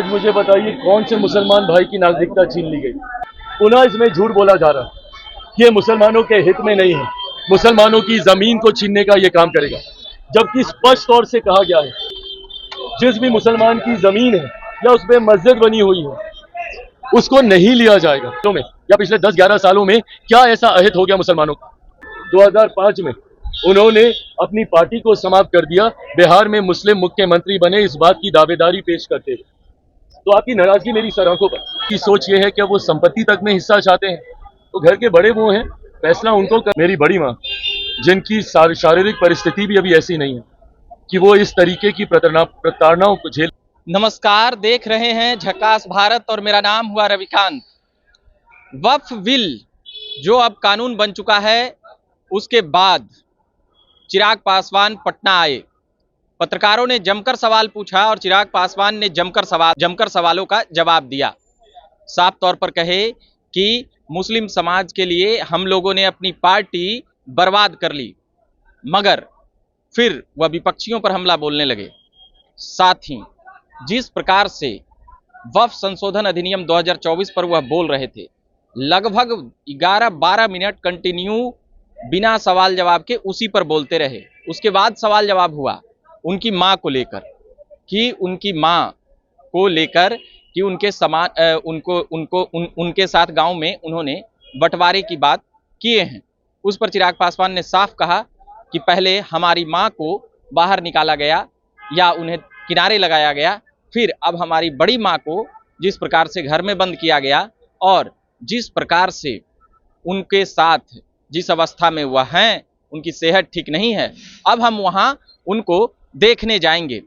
मुझे बताइए कौन से मुसलमान भाई की नागरिकता छीन ली गई। पुनः इसमें झूठ बोला जा रहा है कि ये मुसलमानों के हित में नहीं है, मुसलमानों की जमीन को छीनने का ये काम करेगा, जबकि स्पष्ट तौर से कहा गया है जिस भी मुसलमान की जमीन है या उसमें मस्जिद बनी हुई है उसको नहीं लिया जाएगा। तो में या पिछले 10-11 सालों में क्या ऐसा अहित हो गया मुसलमानों का? 2005 में उन्होंने अपनी पार्टी को समाप्त कर दिया, बिहार में मुस्लिम मुख्यमंत्री बने, इस बात की दावेदारी पेश करते हुए। तो आपकी नाराजगी मेरी सर आंखों पर की सोच ये है कि वो संपत्ति तक में हिस्सा चाहते हैं, तो घर के बड़े वो हैं, फैसला उनको कर। मेरी बड़ी माँ जिनकी शारीरिक परिस्थिति भी अभी ऐसी नहीं है कि वो इस तरीके की प्रताड़नाओं को झेल। नमस्कार, देख रहे हैं झकास भारत और मेरा नाम हुआ रविकांत। वक्फ बिल जो अब कानून बन चुका है, उसके बाद चिराग पासवान पटना आए। पत्रकारों ने जमकर सवाल पूछा और चिराग पासवान ने जमकर सवालों का जवाब दिया। साफ तौर पर कहे कि मुस्लिम समाज के लिए हम लोगों ने अपनी पार्टी बर्बाद कर ली, मगर फिर वह विपक्षियों पर हमला बोलने लगे। साथ ही जिस प्रकार से वक्फ संशोधन अधिनियम 2024 पर वह बोल रहे थे, लगभग 11-12 मिनट कंटिन्यू बिना सवाल जवाब के उसी पर बोलते रहे। उसके बाद सवाल जवाब हुआ उनकी मां को लेकर कि उनके समान उनके साथ गांव में उन्होंने बंटवारे की बात किए हैं। उस पर चिराग पासवान ने साफ कहा कि पहले हमारी मां को बाहर निकाला गया या उन्हें किनारे लगाया गया, फिर अब हमारी बड़ी मां को जिस प्रकार से घर में बंद किया गया और जिस प्रकार से उनके साथ जिस अवस्था में वह हैं, उनकी सेहत ठीक नहीं है, अब हम वहां उनको देखने जाएंगे।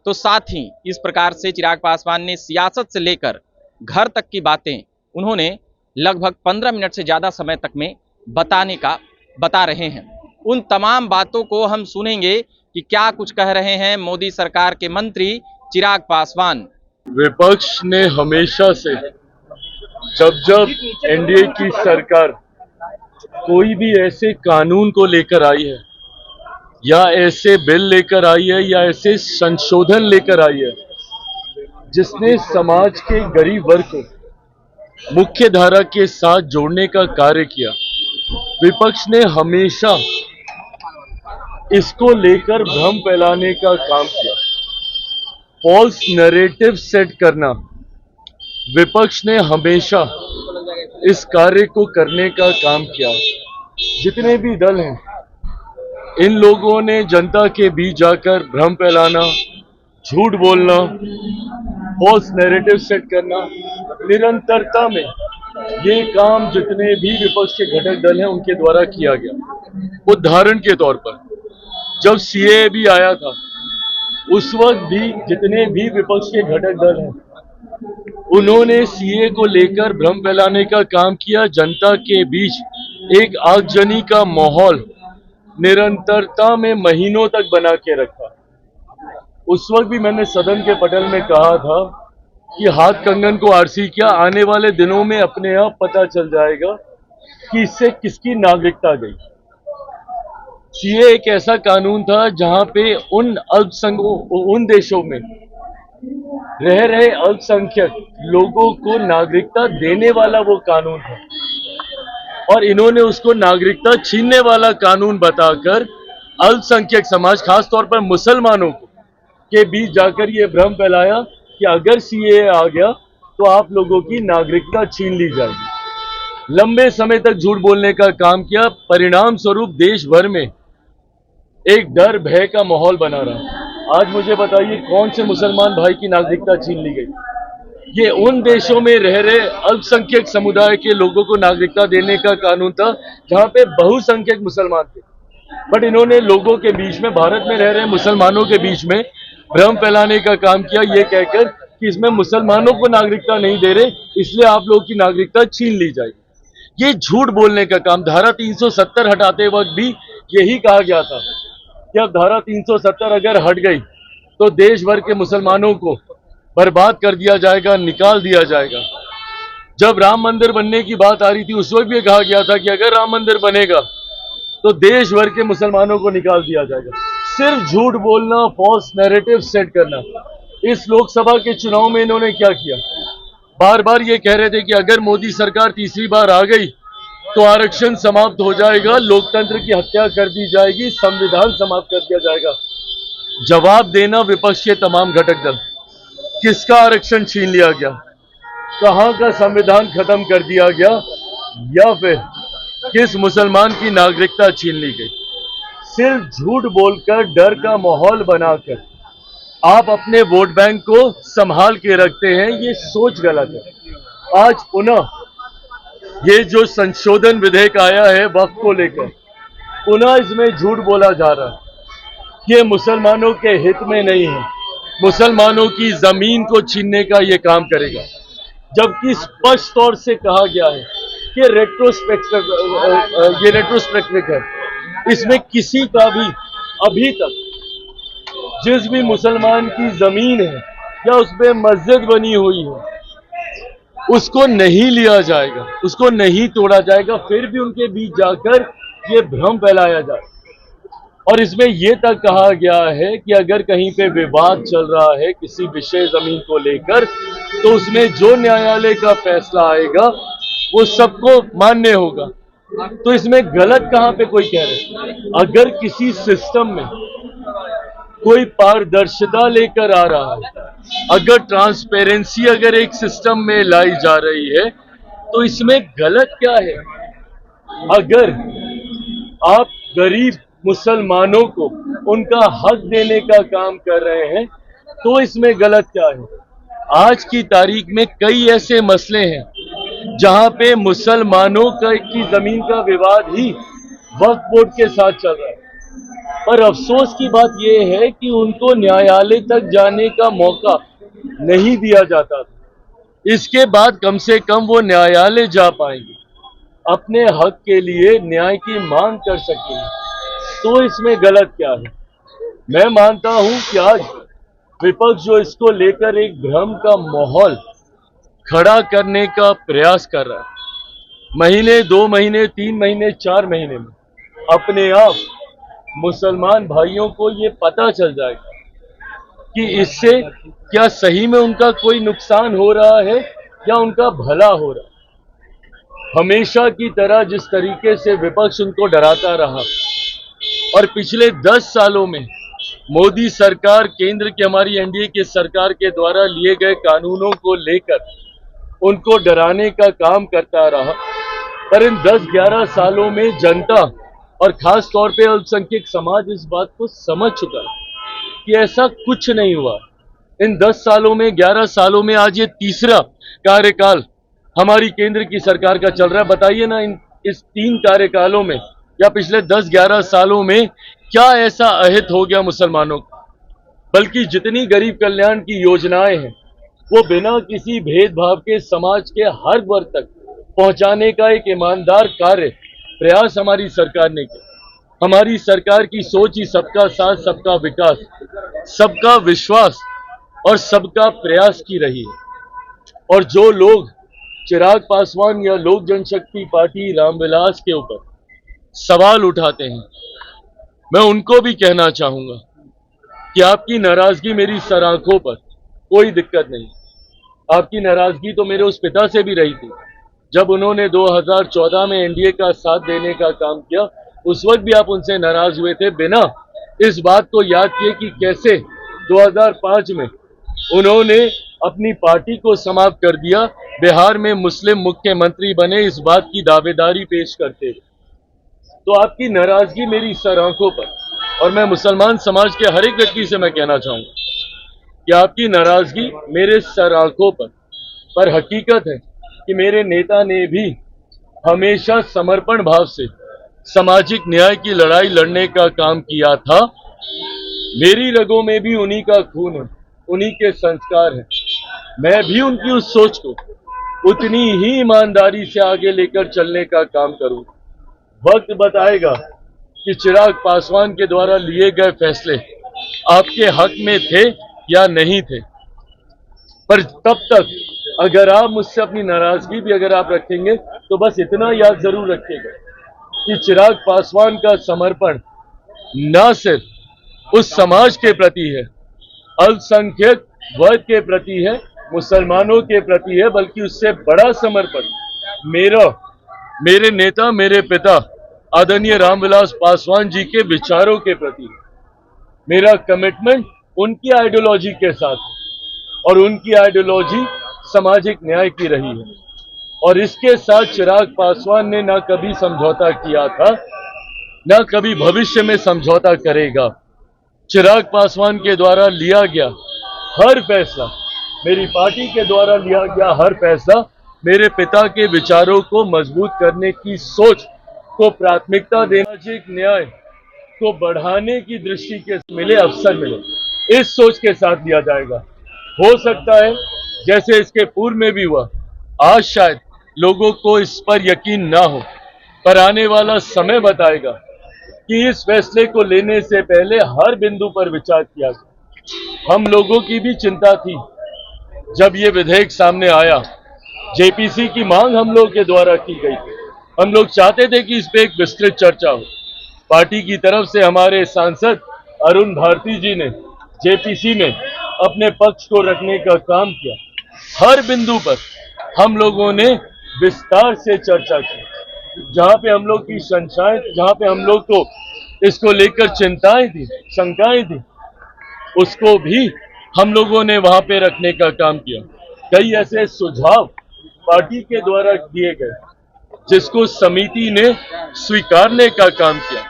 तो साथ ही इस प्रकार से चिराग पासवान ने सियासत से लेकर घर तक की बातें उन्होंने लगभग 15 मिनट से ज़्यादा समय तक में बता रहे हैं। उन तमाम बातों को हम सुनेंगे कि क्या कुछ कह रहे हैं मोदी सरकार के मंत्री चिराग पासवान। विपक्ष ने हमेशा से जब एनडीए की सरकार कोई भी ऐसे कानून को लेकर आई है या ऐसे बिल लेकर आई है या ऐसे संशोधन लेकर आई है जिसने समाज के गरीब वर्ग को मुख्य धारा के साथ जोड़ने का कार्य किया, विपक्ष ने हमेशा इसको लेकर भ्रम फैलाने का काम किया, फॉल्स नैरेटिव सेट करना। विपक्ष ने हमेशा इस कार्य को करने का काम किया। जितने भी दल हैं, इन लोगों ने जनता के बीच जाकर भ्रम फैलाना, झूठ बोलना, फॉल्स नैरेटिव सेट करना, निरंतरता में ये काम जितने भी विपक्ष के घटक दल हैं उनके द्वारा किया गया। उदाहरण के तौर पर जब सीएए भी आया था, उस वक्त भी जितने भी विपक्ष के घटक दल हैं उन्होंने सीएए को लेकर भ्रम फैलाने का काम किया, जनता के बीच एक आगजनी का माहौल निरंतरता में महीनों तक बना के रखा। उस वक्त भी मैंने सदन के पटल में कहा था कि हाथ कंगन को आरसी क्या, आने वाले दिनों में अपने आप पता चल जाएगा कि इससे किसकी नागरिकता गई। सीए एक ऐसा कानून था जहां पे उन देशों में रह रहे अल्पसंख्यक लोगों को नागरिकता देने वाला वो कानून था, और इन्होंने उसको नागरिकता छीनने वाला कानून बताकर अल्पसंख्यक समाज, खासतौर पर मुसलमानों के बीच जाकर ये भ्रम फैलाया कि अगर सीएए आ गया तो आप लोगों की नागरिकता छीन ली जाएगी। लंबे समय तक झूठ बोलने का काम किया, परिणाम स्वरूप देश भर में एक डर भय का माहौल बना रहा। आज मुझे बताइए कौन से मुसलमान भाई की नागरिकता छीन ली गई। ये उन देशों में रह रहे अल्पसंख्यक समुदाय के लोगों को नागरिकता देने का कानून था जहां पे बहुसंख्यक मुसलमान थे, बट इन्होंने लोगों के बीच में, भारत में रह रहे मुसलमानों के बीच में भ्रम फैलाने का काम किया, ये कहकर कि इसमें मुसलमानों को नागरिकता नहीं दे रहे, इसलिए आप लोगों की नागरिकता छीन ली जाएगी। ये झूठ बोलने का काम। धारा 370 हटाते वक्त भी यही कहा गया था कि अब धारा 370 अगर हट गई तो देश भर के मुसलमानों को बर्बाद कर दिया जाएगा, निकाल दिया जाएगा। जब राम मंदिर बनने की बात आ रही थी, उस वक्त भी कहा गया था कि अगर राम मंदिर बनेगा तो देश भर के मुसलमानों को निकाल दिया जाएगा। सिर्फ झूठ बोलना, फॉल्स नैरेटिव सेट करना, इस लोकसभा के चुनाव में इन्होंने क्या किया? बार बार ये कह रहे थे कि अगर मोदी सरकार तीसरी बार आ गई तो आरक्षण समाप्त हो जाएगा, लोकतंत्र की हत्या कर दी जाएगी, संविधान समाप्त कर दिया जाएगा। जवाब देना विपक्ष के तमाम घटक दल, किसका आरक्षण छीन लिया गया? कहां का संविधान खत्म कर दिया गया? या फिर किस मुसलमान की नागरिकता छीन ली गई? सिर्फ झूठ बोलकर, डर का माहौल बनाकर आप अपने वोट बैंक को संभाल के रखते हैं, ये सोच गलत है। आज पुनः ये जो संशोधन विधेयक आया है वक्फ को लेकर, पुनः इसमें झूठ बोला जा रहा है कि ये मुसलमानों के हित में नहीं है, मुसलमानों की जमीन को छीनने का ये काम करेगा, जबकि स्पष्ट तौर से कहा गया है कि ये रेट्रोस्पेक्टिव है। इसमें किसी का भी अभी तक जिस भी मुसलमान की जमीन है या उस पे मस्जिद बनी हुई है उसको नहीं लिया जाएगा, उसको नहीं तोड़ा जाएगा, फिर भी उनके बीच जाकर ये भ्रम फैलाया जाए। और इसमें यह तक कहा गया है कि अगर कहीं पे विवाद चल रहा है किसी विशेष जमीन को लेकर तो उसमें जो न्यायालय का फैसला आएगा वो सबको मान्य होगा। तो इसमें गलत कहां पे कोई कह रहे? अगर किसी सिस्टम में कोई पारदर्शिता लेकर आ रहा है, अगर ट्रांसपेरेंसी अगर एक सिस्टम में लाई जा रही है तो इसमें गलत क्या है? अगर आप गरीब मुसलमानों को उनका हक देने का काम कर रहे हैं तो इसमें गलत क्या है? आज की तारीख में कई ऐसे मसले हैं जहां पे मुसलमानों की जमीन का विवाद ही वक्फ बोर्ड के साथ चल रहा है, पर अफसोस की बात यह है कि उनको न्यायालय तक जाने का मौका नहीं दिया जाता था। इसके बाद कम से कम वो न्यायालय जा पाएंगे, अपने हक के लिए न्याय की मांग कर सकेंगे। तो इसमें गलत क्या है? मैं मानता हूं कि आज विपक्ष जो इसको लेकर एक भ्रम का माहौल खड़ा करने का प्रयास कर रहा है, महीने, 2 महीने, 3 महीने, 4 महीने में अपने आप मुसलमान भाइयों को ये पता चल जाएगा कि इससे क्या सही में उनका कोई नुकसान हो रहा है या उनका भला हो रहा है। हमेशा की तरह जिस तरीके से विपक्ष उनको डराता रहा और पिछले 10 सालों में मोदी सरकार, केंद्र की हमारी एनडीए की सरकार के द्वारा लिए गए कानूनों को लेकर उनको डराने का काम करता रहा, पर इन 10-11 सालों में जनता और खास तौर पे अल्पसंख्यक समाज इस बात को समझ चुका है कि ऐसा कुछ नहीं हुआ। इन 10 सालों में, 11 सालों में आज ये तीसरा कार्यकाल हमारी केंद्र की सरकार का चल रहा है। बताइए ना, इस 3 कार्यकालों में या पिछले 10-11 सालों में क्या ऐसा अहित हो गया मुसलमानों को? बल्कि जितनी गरीब कल्याण की योजनाएं हैं वो बिना किसी भेदभाव के समाज के हर वर्ग तक पहुंचाने का एक ईमानदार कार्य प्रयास हमारी सरकार ने किया। हमारी सरकार की सोच ही सबका साथ, सबका विकास, सबका विश्वास और सबका प्रयास की रही है। और जो लोग चिराग पासवान या लोक जनशक्ति पार्टी रामविलास के ऊपर सवाल उठाते हैं, मैं उनको भी कहना चाहूंगा कि आपकी नाराजगी मेरी सराखों पर कोई दिक्कत नहीं। आपकी नाराजगी तो मेरे उस पिता से भी रही थी जब उन्होंने 2014 में एनडीए का साथ देने का काम किया। उस वक्त भी आप उनसे नाराज हुए थे, बिना इस बात को याद किए कि कैसे 2005 में उन्होंने अपनी पार्टी को समाप्त कर दिया, बिहार में मुस्लिम मुख्यमंत्री बने इस बात की दावेदारी पेश करते हुए। तो आपकी नाराजगी मेरी सर आंखों पर, और मैं मुसलमान समाज के हर एक व्यक्ति से मैं कहना चाहूंगा कि आपकी नाराजगी मेरे सर आंखों पर हकीकत है कि मेरे नेता ने भी हमेशा समर्पण भाव से सामाजिक न्याय की लड़ाई लड़ने का काम किया था। मेरी रगों में भी उन्हीं का खून है, उन्हीं के संस्कार हैं। मैं भी उनकी उस सोच को उतनी ही ईमानदारी से आगे लेकर चलने का काम करूंगा। वक्त बताएगा कि चिराग पासवान के द्वारा लिए गए फैसले आपके हक में थे या नहीं थे, पर तब तक अगर आप मुझसे अपनी नाराजगी भी अगर आप रखेंगे तो बस इतना याद जरूर रखिएगा कि चिराग पासवान का समर्पण न सिर्फ उस समाज के प्रति है, अल्पसंख्यक वर्ग के प्रति है, मुसलमानों के प्रति है, बल्कि उससे बड़ा समर्पण मेरे नेता, मेरे पिता आदरणीय रामविलास पासवान जी के विचारों के प्रति है। मेरा कमिटमेंट उनकी आइडियोलॉजी के साथ है और उनकी आइडियोलॉजी सामाजिक न्याय की रही है और इसके साथ चिराग पासवान ने ना कभी समझौता किया था, ना कभी भविष्य में समझौता करेगा। चिराग पासवान के द्वारा लिया गया हर फैसला, मेरी पार्टी के द्वारा लिया गया हर फैसला मेरे पिता के विचारों को मजबूत करने की सोच को प्राथमिकता देना, सामाजिक न्याय को बढ़ाने की दृष्टि के मिले अवसर मिले, इस सोच के साथ दिया जाएगा। हो सकता है जैसे इसके पूर्व में भी हुआ, आज शायद लोगों को इस पर यकीन ना हो, पर आने वाला समय बताएगा कि इस फैसले को लेने से पहले हर बिंदु पर विचार किया गया। हम लोगों की भी चिंता थी जब ये विधेयक सामने आया, जेपीसी की मांग हम लोग के द्वारा की गई थी। हम लोग चाहते थे कि इस पे एक विस्तृत चर्चा हो। पार्टी की तरफ से हमारे सांसद अरुण भारती जी ने जेपीसी में अपने पक्ष को रखने का काम किया। हर बिंदु पर हम लोगों ने विस्तार से चर्चा की। जहां पे हम लोग की शंकाएं, जहां पे हम लोग को इसको लेकर चिंताएं थी, शंकाएं थी, उसको भी हम लोगों ने वहां पे रखने का काम किया। कई ऐसे सुझाव पार्टी के द्वारा दिए गए जिसको समिति ने स्वीकारने का काम किया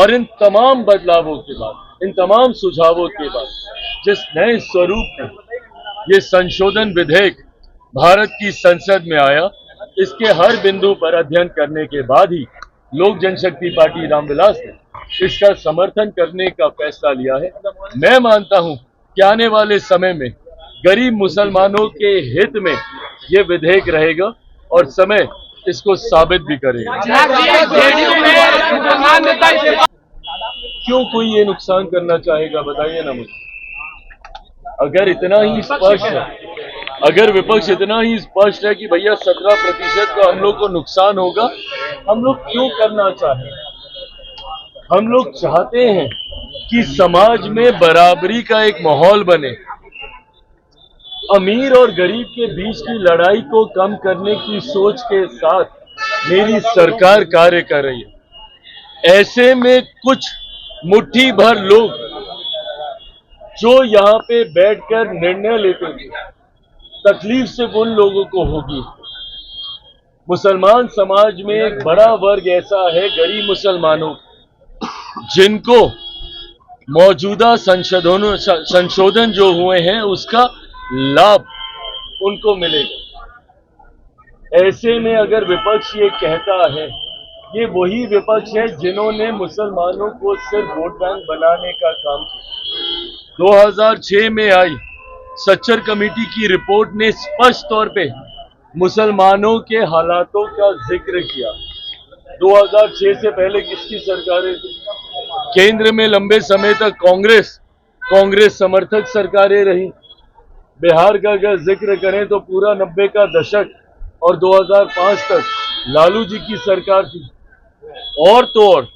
और इन तमाम बदलावों के बाद, इन तमाम सुझावों के बाद जिस नए स्वरूप में ये संशोधन विधेयक भारत की संसद में आया, इसके हर बिंदु पर अध्ययन करने के बाद ही लोक जनशक्ति पार्टी रामविलास ने इसका समर्थन करने का फैसला लिया है। मैं मानता हूं कि आने वाले समय में गरीब मुसलमानों के हित में ये विधेयक रहेगा और समय इसको साबित भी करेगा। क्यों कोई ये नुकसान करना चाहेगा, बताइए ना मुझे। अगर इतना ही स्पष्ट है, अगर विपक्ष इतना ही स्पष्ट है कि भैया 17% का हम लोग को नुकसान होगा, हम लोग क्यों करना चाहें? हम लोग चाहते हैं कि समाज में बराबरी का एक माहौल बने, अमीर और गरीब के बीच की लड़ाई को कम करने की सोच के साथ मेरी सरकार कार्य कर रही है। ऐसे में कुछ मुट्ठी भर लोग जो यहाँ पे बैठकर निर्णय लेते थे, तकलीफ सिर्फ उन लोगों को होगी। मुसलमान समाज में एक बड़ा वर्ग ऐसा है, गरीब मुसलमानों, जिनको मौजूदा संशोधन जो हुए हैं उसका लाभ उनको मिलेगा। ऐसे में अगर विपक्ष ये कहता है, ये वही विपक्ष है जिन्होंने मुसलमानों को सिर्फ वोट बैंक बनाने का काम किया। 2006 में आई सच्चर कमेटी की रिपोर्ट ने स्पष्ट तौर पे मुसलमानों के हालातों का जिक्र किया। 2006 से पहले किसकी सरकारें थी? केंद्र में लंबे समय तक कांग्रेस समर्थक सरकारें रही। बिहार का अगर जिक्र करें तो पूरा 90 का दशक और 2005 तक लालू जी की सरकार थी। और तो और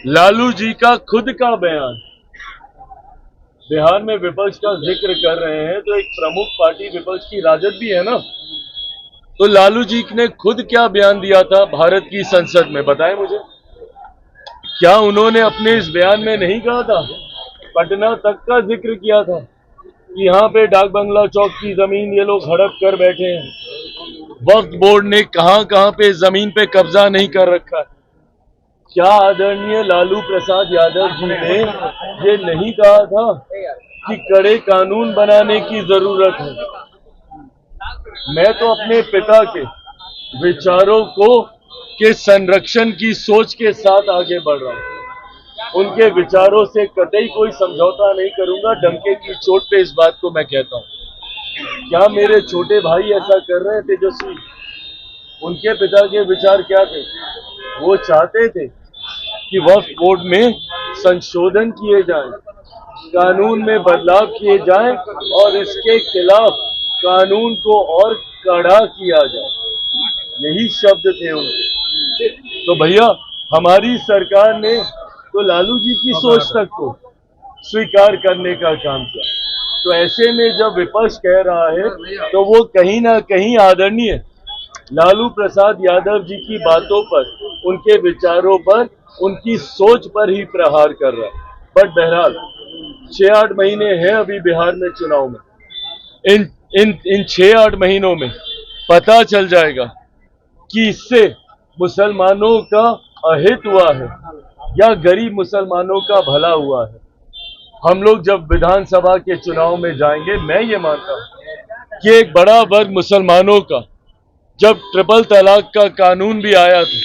लालू जी का खुद का बयान, बिहार में विपक्ष का जिक्र कर रहे हैं तो एक प्रमुख पार्टी विपक्ष की राजद भी है ना, तो लालू जी ने खुद क्या बयान दिया था भारत की संसद में, बताएं मुझे। क्या उन्होंने अपने इस बयान में नहीं कहा था, पटना तक का जिक्र किया था कि यहाँ पे डाक बंगला चौक की जमीन ये लोग हड़प कर बैठे हैं, वक्फ बोर्ड ने कहां पे जमीन पे कब्जा नहीं कर रखा है। क्या आदरणीय लालू प्रसाद यादव जी ने ये नहीं कहा था कि कड़े कानून बनाने की जरूरत है? मैं तो अपने पिता के विचारों के संरक्षण की सोच के साथ आगे बढ़ रहा हूं। उनके विचारों से कतई कोई समझौता नहीं करूंगा। डंके की चोट पे इस बात को मैं कहता हूं। क्या मेरे छोटे भाई ऐसा कर रहे हैं तेजस्वी? उनके पिता के विचार क्या थे? वो चाहते थे कि वक्फ बोर्ड में संशोधन किए जाएं, कानून में बदलाव किए जाएं और इसके खिलाफ कानून को और कड़ा किया जाए। यही शब्द थे उनके। तो भैया हमारी सरकार ने तो लालू जी की सोच तक को स्वीकार करने का काम किया। तो ऐसे में जब विपक्ष कह रहा है तो वो कहीं ना कहीं आदरणीय लालू प्रसाद यादव जी की बातों पर, उनके विचारों पर, उनकी सोच पर ही प्रहार कर रहा है। बट बहरहाल 6-8 महीने हैं अभी बिहार में चुनाव में। इन 6-8 महीनों में पता चल जाएगा कि इससे मुसलमानों का अहित हुआ है या गरीब मुसलमानों का भला हुआ है। हम लोग जब विधानसभा के चुनाव में जाएंगे, मैं ये मानता हूं कि एक बड़ा वर्ग मुसलमानों का, जब ट्रिपल तलाक का कानून भी आया था,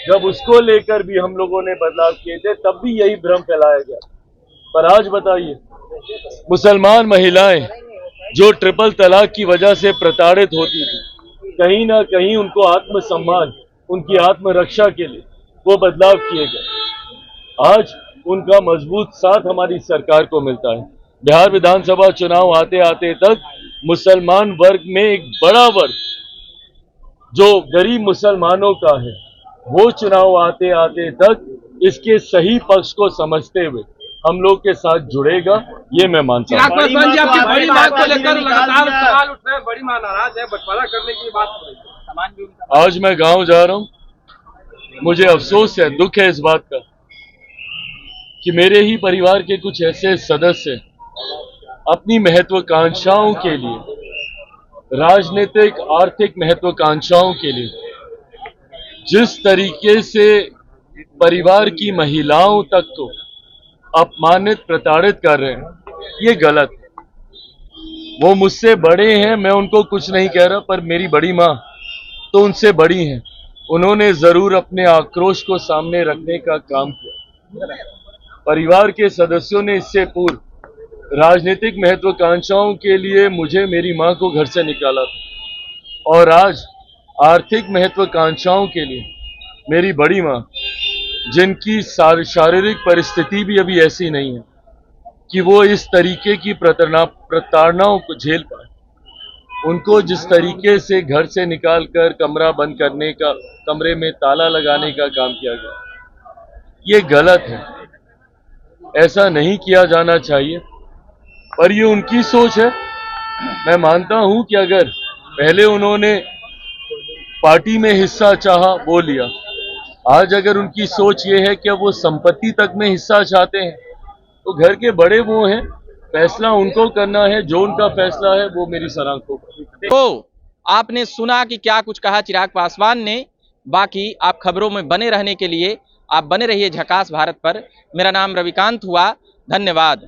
जब उसको लेकर भी हम लोगों ने बदलाव किए थे, तब भी यही भ्रम फैलाया गया। पर आज बताइए, मुसलमान महिलाएं जो ट्रिपल तलाक की वजह से प्रताड़ित होती थी, कहीं ना कहीं उनको आत्मसम्मान, उनकी आत्मरक्षा के लिए वो बदलाव किए गए। आज उनका मजबूत साथ हमारी सरकार को मिलता है। बिहार विधानसभा चुनाव आते आते तक मुसलमान वर्ग में एक बड़ा वर्ग जो गरीब मुसलमानों का है, वो चुनाव आते आते तक इसके सही पक्ष को समझते हुए हम लोग के साथ जुड़ेगा, ये मैं मानता हूं। पासवान जी, आपकी बड़ी मांग को लेकर लगातार सवाल उठ रहे हैं। बड़ी मां नाराज है, बंटवारा करने की बात हो रही है। आज मैं गांव जा रहा हूं, मुझे अफसोस है, दुख है इस बात का कि मेरे ही परिवार के कुछ ऐसे सदस्य अपनी महत्वाकांक्षाओं के लिए, राजनीतिक आर्थिक महत्वाकांक्षाओं के लिए जिस तरीके से परिवार की महिलाओं तक को अपमानित, प्रताड़ित कर रहे हैं, ये गलत है। वो मुझसे बड़े हैं, मैं उनको कुछ नहीं कह रहा, पर मेरी बड़ी मां तो उनसे बड़ी हैं। उन्होंने जरूर अपने आक्रोश को सामने रखने का काम किया। परिवार के सदस्यों ने इससे पूर्व राजनीतिक महत्वाकांक्षाओं के लिए मुझे, मेरी मां को घर से निकाला था, और आज आर्थिक महत्वाकांक्षाओं के लिए मेरी बड़ी मां, जिनकी शारीरिक परिस्थिति भी अभी ऐसी नहीं है कि वो इस तरीके की प्रताड़नाओं को झेल पाए, उनको जिस तरीके से घर से निकालकर कमरा बंद करने का, कमरे में ताला लगाने का काम किया गया, ये गलत है। ऐसा नहीं किया जाना चाहिए, पर ये उनकी सोच है। मैं मानता हूं कि अगर पहले उन्होंने पार्टी में हिस्सा चाहा, वो लिया, आज अगर उनकी सोच ये है कि वो संपत्ति तक में हिस्सा चाहते हैं, तो घर के बड़े वो हैं, फैसला उनको करना है, जो उनका फैसला है वो मेरी सराहना होगा। तो आपने सुना कि क्या कुछ कहा चिराग पासवान ने। बाकी आप खबरों में बने रहने के लिए आप बने रहिए झकास भारत पर। मेरा नाम रविकांत हुआ, धन्यवाद।